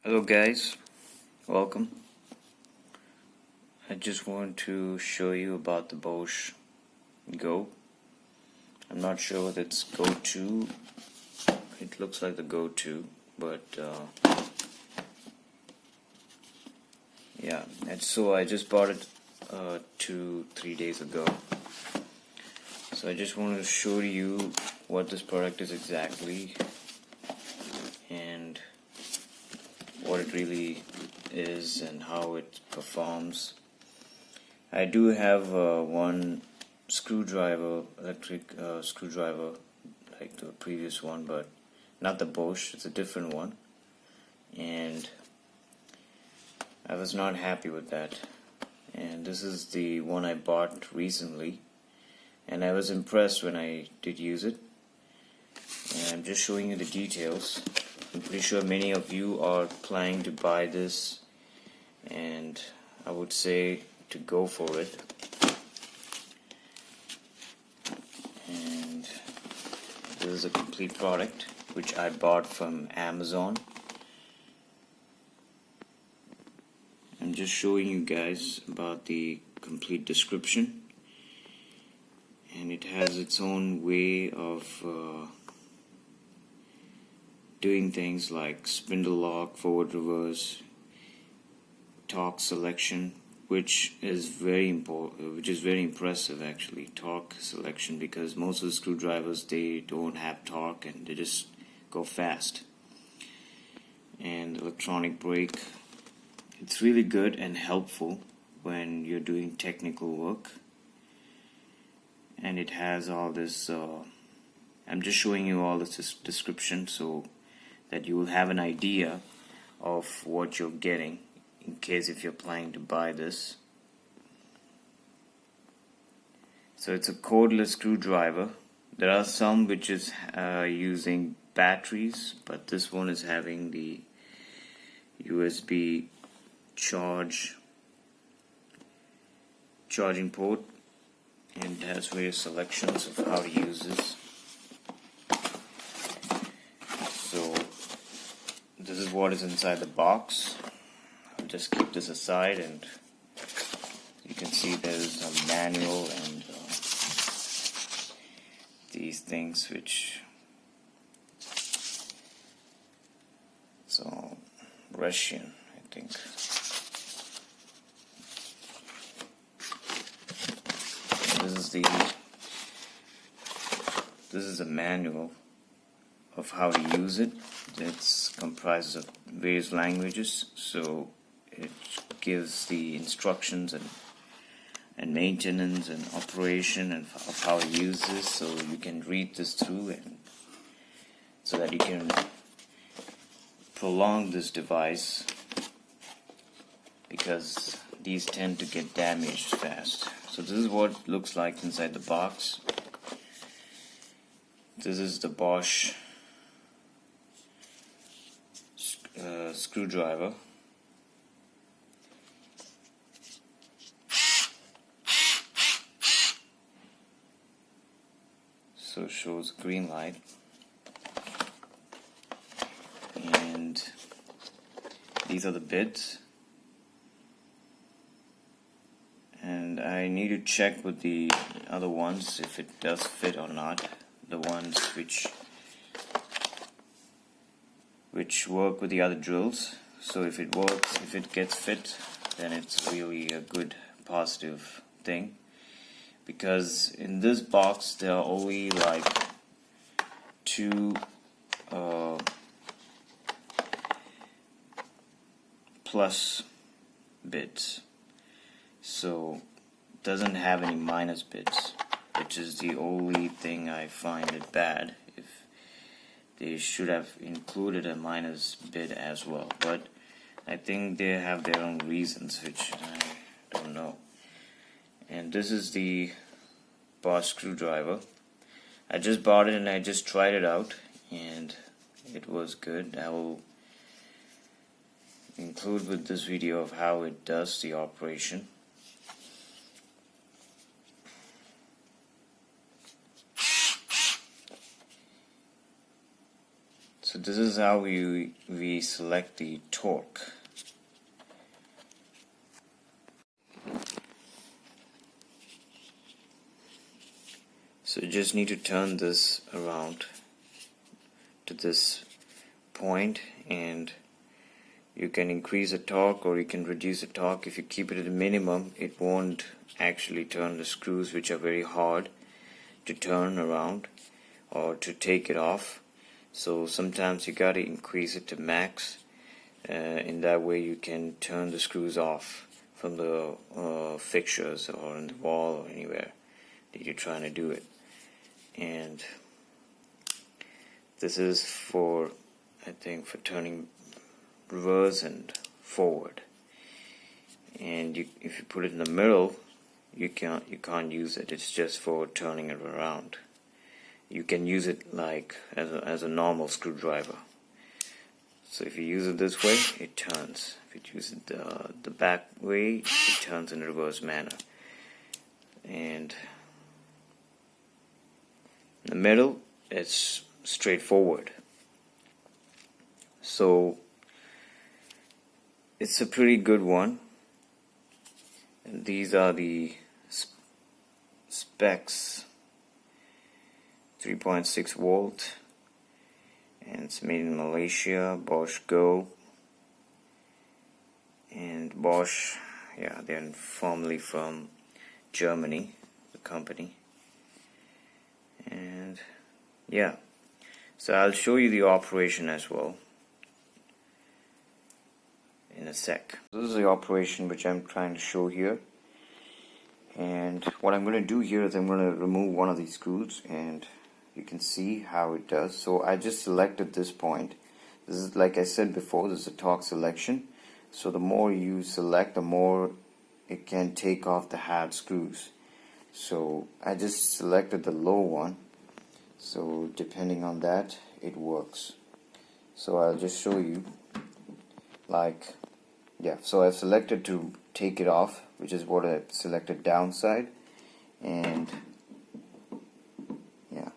Hello guys, welcome. I just want to show you about the Bosch Go. I'm not sure whether it's Go 2. It looks like the Go 2, but yeah, and so I just bought it 2-3 days ago. So I just wanted to show you what this product is exactly and what it really is and how it performs. I do have one screwdriver, electric screwdriver, like the previous one, but not the Bosch. It's a different one, and I was not happy with that. And this is the one I bought recently, and I was impressed when I did use it. And I'm just showing you the details. I'm pretty sure many of you are planning to buy this, and I would say to go for it. And this is a complete product which I bought from Amazon. I'm just showing you guys about the complete description, and it has its own way of doing things like spindle lock, forward reverse, torque selection, which is very impressive actually, torque selection, because most of the screwdrivers, they don't have torque and they just go fast. And electronic brake, it's really good and helpful when you're doing technical work. And it has all this I'm just showing you all this description so that you will have an idea of what you're getting in case if you're planning to buy this. So it's a cordless screwdriver. There are some which is using batteries, but this one is having the USB charging port, and it has various selections of how to use this. So this is what is inside the box. I'll just keep this aside, and you can see there is a manual and these things which so Russian, I think. This is a manual of how to use it. It's comprised of various languages, so it gives the instructions and maintenance and operation and of how to use this, so you can read this through, and so that you can prolong this device, because these tend to get damaged fast. So this is what it looks like inside the box. This is the Bosch screwdriver. So it shows green light, and these are the bits, and I need to check with the other ones if it does fit or not, the ones which work with the other drills. So if it works, if it gets fit, then it's really a good positive thing, because in this box there are only like two plus bits, so it doesn't have any minus bits, which is the only thing I find it bad. If they should have included a minus bit as well, but I think they have their own reasons, which I don't know. And this is the Bosch screwdriver. I just bought it and I just tried it out, and it was good. I will include with this video of how it does the operation. So this is how we select the torque. So you just need to turn this around to this point, and you can increase the torque or you can reduce the torque. If you keep it at a minimum, it won't actually turn the screws, which are very hard to turn around or to take it off. So sometimes you gotta increase it to max. In that way you can turn the screws off from the fixtures or in the wall or anywhere that you're trying to do it. And this is for, I think, for turning reverse and forward. And if you put it in the middle, you can't use it. It's just for turning it around. You can use it like as a normal screwdriver. So if you use it this way, it turns. If you use it the back way, it turns in a reverse manner. And in the middle, it's straightforward. So it's a pretty good one. And these are the specs. 3.6 volt, and it's made in Malaysia. Bosch Go. And Bosch, yeah, they're formerly from Germany, the company. And yeah, so I'll show you the operation as well in a sec. This is the operation which I'm trying to show here. And what I'm going to do here is I'm going to remove one of these screws, and you can see how it does. So I just selected this point. This is, like I said before, this is a torque selection. So the more you select, the more it can take off the hard screws. So I just selected the low one. So depending on that, it works. So I'll just show you. Like, yeah, so I've selected to take it off, which is what I've selected, downside. And yeah,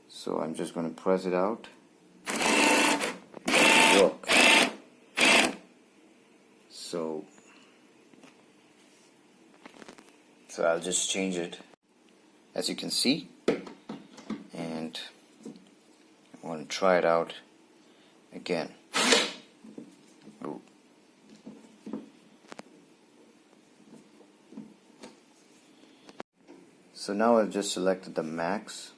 so I'm just going to press it out. Look. So I'll just change it, as you can see, and I want to try it out again. Ooh. So now I've just selected the max,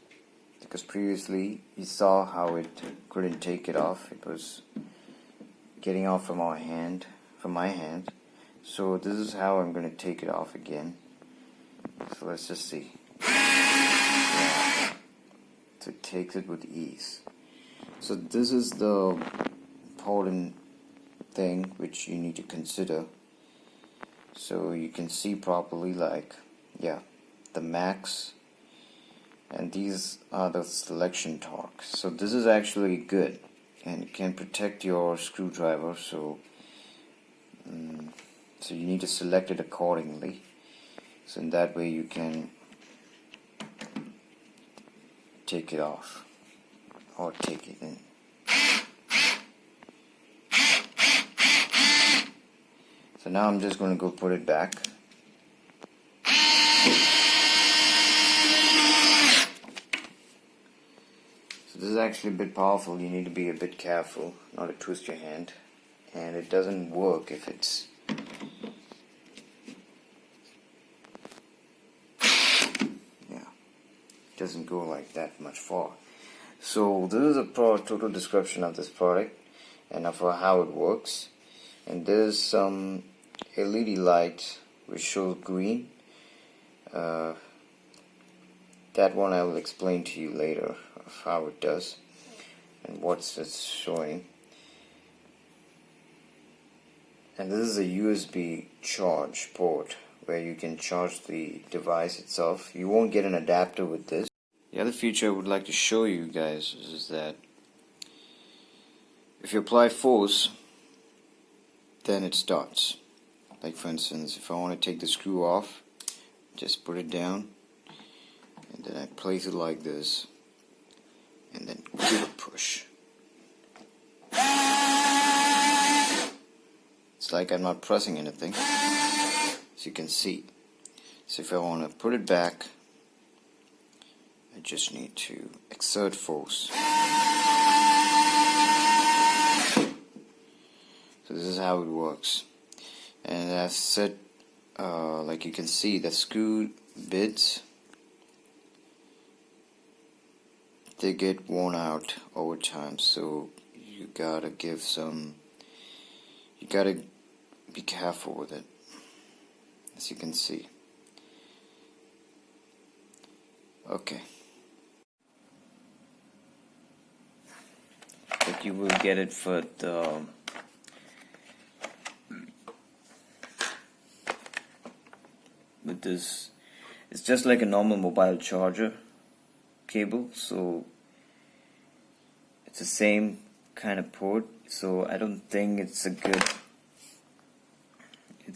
because previously you saw how it couldn't take it off. It was getting off from my hand. So this is how I'm going to take it off again. So let's just see. Yeah. So it takes it with ease. So this is the important thing which you need to consider. So you can see properly, like, yeah, the max, and these are the selection torques. So this is actually good, and it can protect your screwdriver. So you need to select it accordingly. So in that way you can take it off or take it in. So now I'm just going to go put it back. So this is actually a bit powerful. You need to be a bit careful not to twist your hand, and it doesn't work if it's doesn't go like that much far. So this is a total description of this product and of how it works. And there's some LED light which shows green. That one I will explain to you later of how it does and what it's showing. And this is a USB charge port where you can charge the device itself. You won't get an adapter with this. The other feature I would like to show you guys is that if you apply force, then it starts. Like for instance, if I want to take the screw off, just put it down, and then I place it like this, and then give a push. It's like I'm not pressing anything, as you can see. So if I want to put it back, I just need to exert force. So this is how it works. And as said, like you can see, the screw bits, they get worn out over time, so you gotta be careful with it, as you can see. Okay, but you will get it for the with this. It's just like a normal mobile charger cable, so it's the same kind of port. So I don't think it's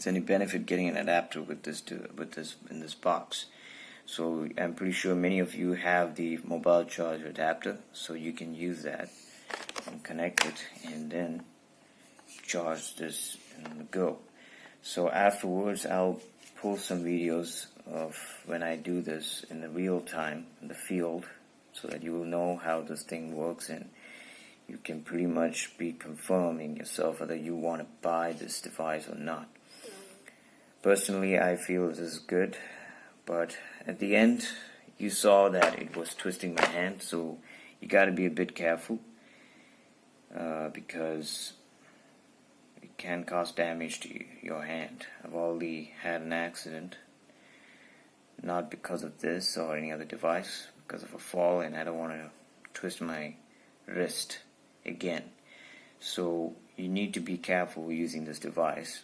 any benefit getting an adapter with this in this box. So I'm pretty sure many of you have the mobile charger adapter, so you can use that and connect it and then charge this and go. So afterwards I'll post some videos of when I do this in the real time in the field, so that you will know how this thing works, and you can pretty much be confirming yourself whether you want to buy this device or not. Personally, I feel this is good, but at the end you saw that it was twisting my hand, so you got to be a bit careful, because it can cause damage to your hand. I've already had an accident, not because of this or any other device, because of a fall, and I don't want to twist my wrist again. So you need to be careful using this device.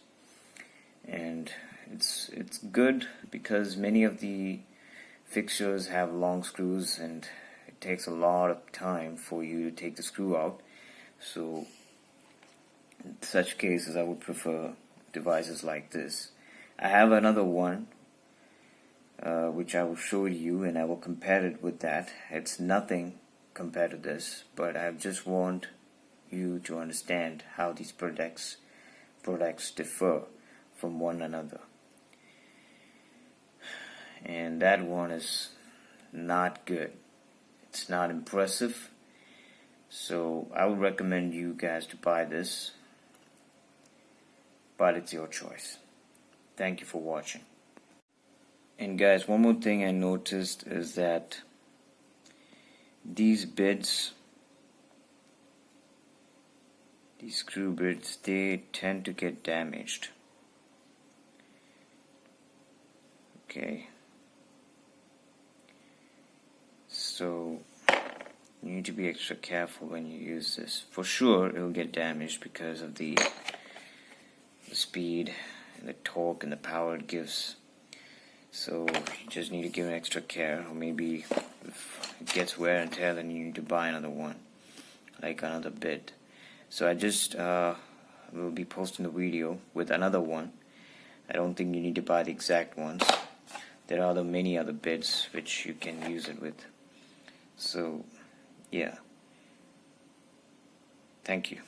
And it's good because many of the fixtures have long screws, and it takes a lot of time for you to take the screw out. So in such cases I would prefer devices like this. I have another one which I will show you, and I will compare it with that. It's nothing compared to this, but I just want you to understand how these products differ from one another. And that one is not good. It's not impressive. So I would recommend you guys to buy this, but it's your choice. Thank you for watching. And guys, one more thing I noticed is that these bits, these screw bits, they tend to get damaged. Okay, so you need to be extra careful when you use this. For sure it will get damaged because of the speed and the torque and the power it gives. So you just need to give it extra care, or maybe if it gets wear and tear, then you need to buy another one, like another bit. So I just will be posting the video with another one. I don't think you need to buy the exact ones. There are many other bits which you can use it with. So yeah, thank you.